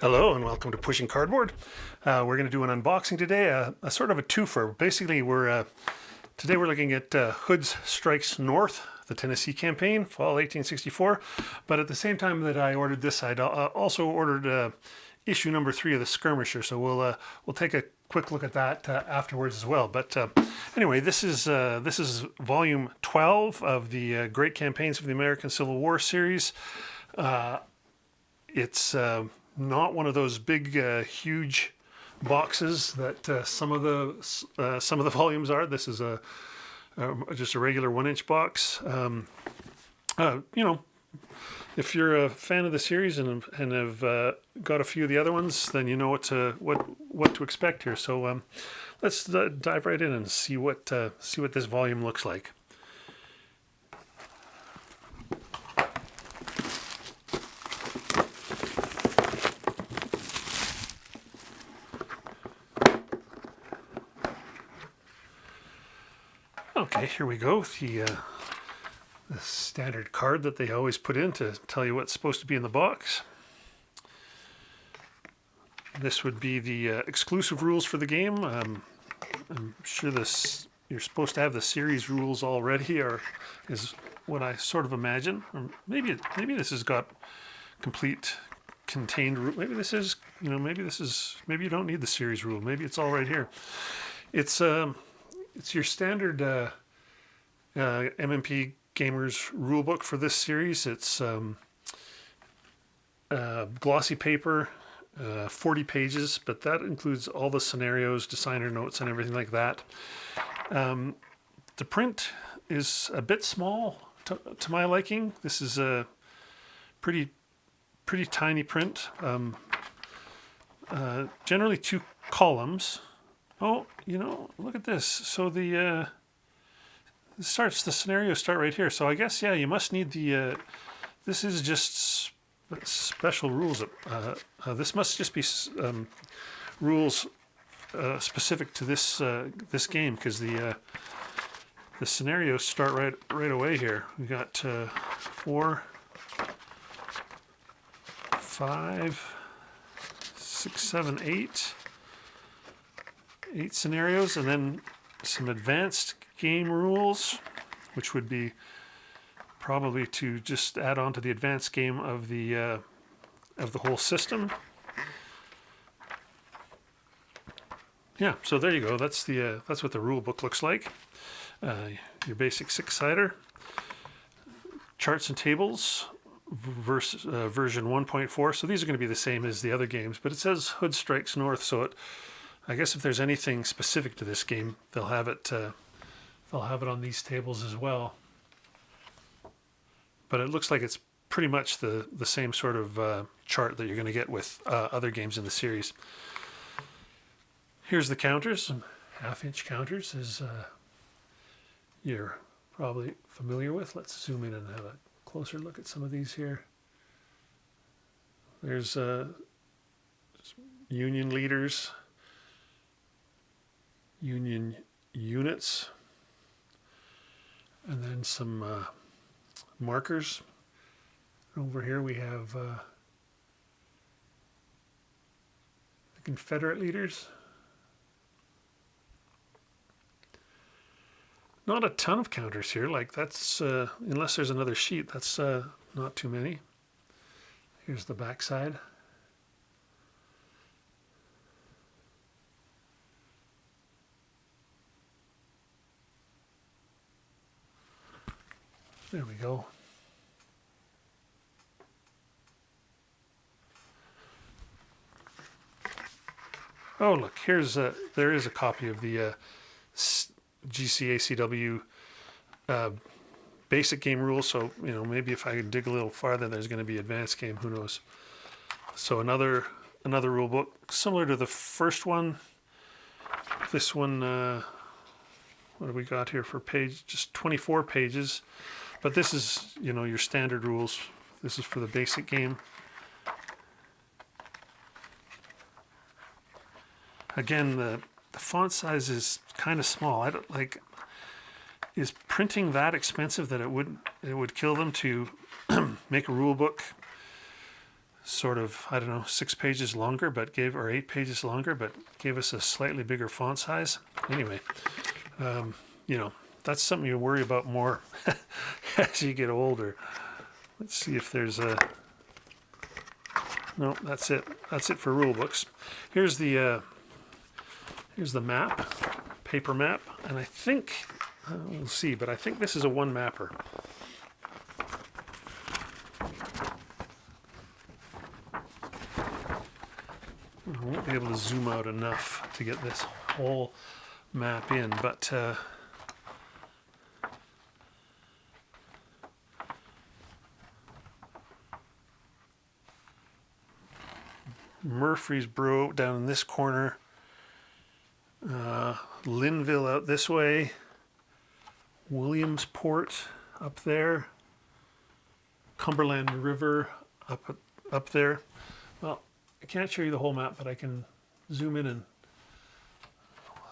Hello and welcome to Pushing Cardboard. We're going to do an unboxing today, a sort of a twofer. Basically, today we're looking at Hood's Strikes North, the Tennessee campaign, fall 1864. But at the same time that I ordered this, I'd also ordered issue number 3 of the Skirmisher. So we'll take a quick look at that afterwards as well. But anyway, this is volume 12 of the Great Campaigns of the American Civil War series. It's not one of those big, huge boxes that some of the volumes are. This is just a regular 1-inch box. If you're a fan of the series and have got a few of the other ones, then you know what to expect here. So let's dive right in and see what this volume looks like. Okay, here we go. The standard card that they always put in to tell you what's supposed to be in the box. This would be the exclusive rules for the game. I'm sure you're supposed to have the series rules already, is what I sort of imagine. Or maybe this has got complete contained. Maybe you don't need the series rule. Maybe it's all right here. It's your standard MMP Gamers rulebook for this series. It's glossy paper, 40 pages, but that includes all the scenarios, designer notes, and everything like that. The print is a bit small to my liking. This is a pretty tiny print. Generally 2 columns. Oh, look at this. So the scenarios start right here. So I guess, yeah, you must need the, this is just special rules. This must just be rules specific to this game, because the scenarios start right away here. We got 4, 5, 6, 7, 8 scenarios, and then some advanced game rules, which would be probably to just add on to the advanced game of the whole system. Yeah, so there you go. That's what the rule book looks like. Your basic 6-sider, charts and tables, version 1.4. So these are going to be the same as the other games, but it says Hood Strikes North, so I guess if there's anything specific to this game, they'll have it on these tables as well. But it looks like it's pretty much the same sort of chart that you're going to get with other games in the series. Here's the counters, some 1/2-inch counters, as you're probably familiar with. Let's zoom in and have a closer look at some of these here. There's Union leaders, Union units, and then some markers. Over here we have the Confederate leaders. Not a ton of counters here. Like that's unless there's another sheet, that's not too many. Here's the back side. There we go. Oh, look, there is a copy of the GCACW basic game rules. So, maybe if I dig a little farther, there's going to be advanced game. Who knows? So another rule book similar to the first one. This one, what do we got here for page? Just 24 pages. But this is, your standard rules. This is for the basic game. Again, the font size is kind of small. I don't like. Is printing that expensive that it would kill them to make a rule book sort of, I don't know, 6 pages longer, or 8 pages longer, but gave us a slightly bigger font size. Anyway, you know, that's something you worry about more as you get older. Let's see if there's a... No, that's it. That's it for rule books. Here's the map, paper map, and I think, we'll see, but I think this is a one mapper. I won't be able to zoom out enough to get this whole map in, but Murfreesboro down in this corner, Linville out this way, Williamsport up there, Cumberland River up there. Well, I can't show you the whole map, but I can zoom in and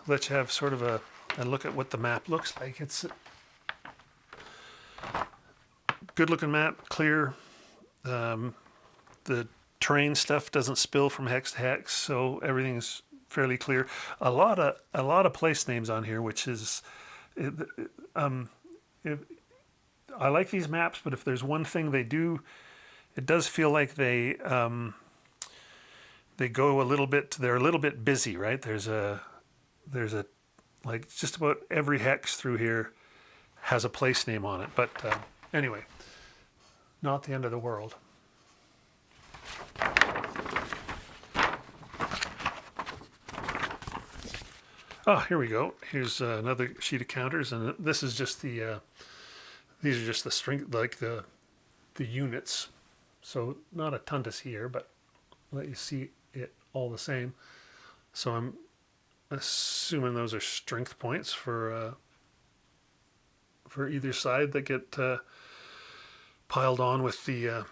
let you have sort of a look at what the map looks like. It's a good looking map, clear. The terrain stuff doesn't spill from hex to hex, so everything's fairly clear. A lot of place names on here, which is I like these maps, but if there's one thing they do, it does feel like they go a little bit, they're a little bit busy, right? There's a like just about every hex through here has a place name on it. But anyway, not the end of the world. Oh, here we go. Here's another sheet of counters, and this is just the these are just the string, like the units. So not a ton to see here, but I'll let you see it all the same. So I'm assuming those are strength points for either side that get piled on with the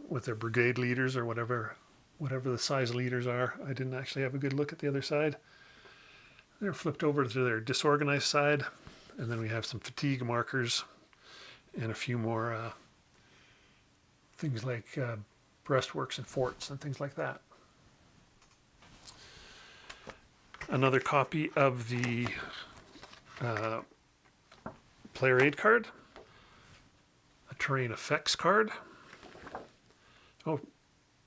with their brigade leaders or whatever the size leaders are. I didn't actually have a good look at the other side. They're flipped over to their disorganized side, and then we have some fatigue markers and a few more things like breastworks and forts and things like that. Another copy of the player aid card, a terrain effects card. Oh,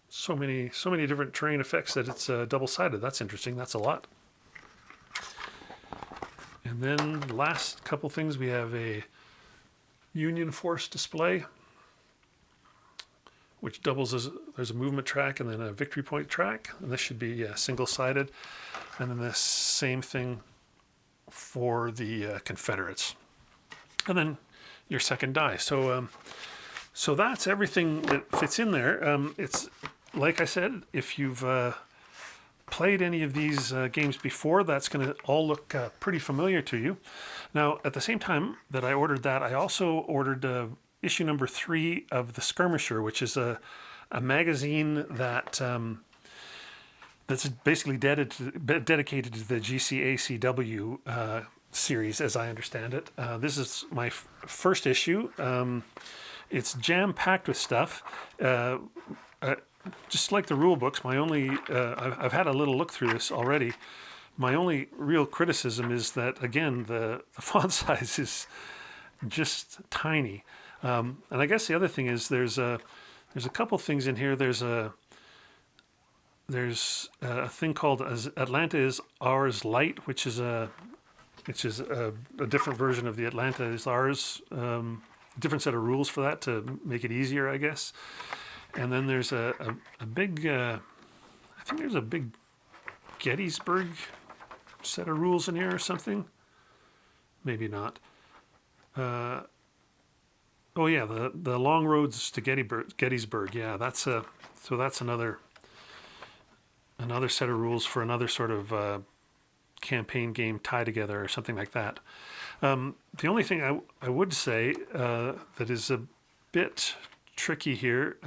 so many different terrain effects that it's double-sided. That's interesting. That's a lot. And then the last couple things, we have a Union Force display, which doubles as there's a movement track and then a victory point track. And this should be single-sided. And then the same thing for the Confederates. And then your second die. So so that's everything that fits in there. It's like I said, if you've played any of these games before, that's going to all look pretty familiar to you. Now, at the same time that I ordered that, I also ordered issue number 3 of the Skirmisher, which is a magazine that that's basically dedicated to the GCACW series, as I understand it. This is my first issue. It's jam-packed with stuff. Just like the rule books, my only I've had a little look through this already. My only real criticism is that, again, the font size is just tiny. And I guess the other thing is there's a couple things in here. There's a thing called Atlanta is Ours Light, which is a different version of the Atlanta is Ours. Different set of rules for that to make it easier, I guess. And then there's a big, I think there's a big Gettysburg set of rules in here or something. Maybe not. Oh yeah, the long roads to Gettysburg. Yeah, that's so that's another set of rules for another sort of campaign game tie together or something like that. The only thing I would say that is a bit tricky here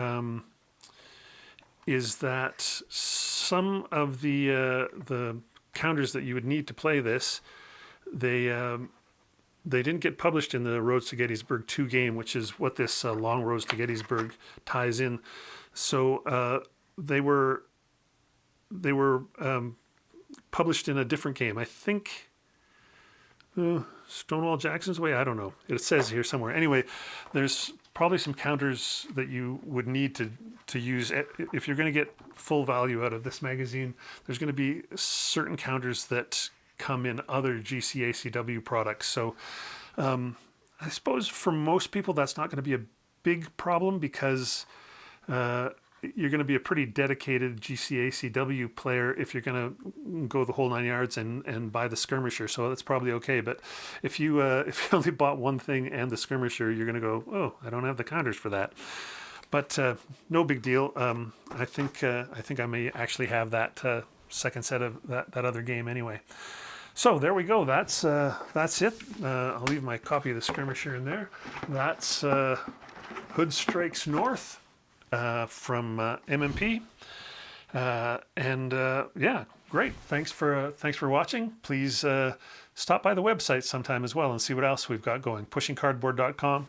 is that some of the counters that you would need to play this, they didn't get published in the Roads to Gettysburg 2 game, which is what this Long Roads to Gettysburg ties in. So they were published in a different game. I think Stonewall Jackson's Way. I don't know. It says here somewhere. Anyway, there's probably some counters that you would need to use if you're going to get full value out of this magazine. There's going to be certain counters that come in other GCACW products. So I suppose for most people that's not going to be a big problem because you're going to be a pretty dedicated GCACW player if you're going to go the whole 9 yards and buy the Skirmisher. So that's probably okay. But if you only bought one thing and the Skirmisher, you're going to go, oh, I don't have the counters for that. But no big deal. I think I may actually have that second set of that other game anyway. So there we go. That's it. I'll leave my copy of the Skirmisher in there. That's Hood Strikes North. From MMP, and yeah, great. Thanks for watching. Please stop by the website sometime as well and see what else we've got going. Pushingcardboard.com.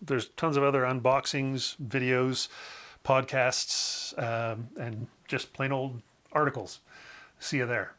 There's tons of other unboxings, videos, podcasts, and just plain old articles. See you there.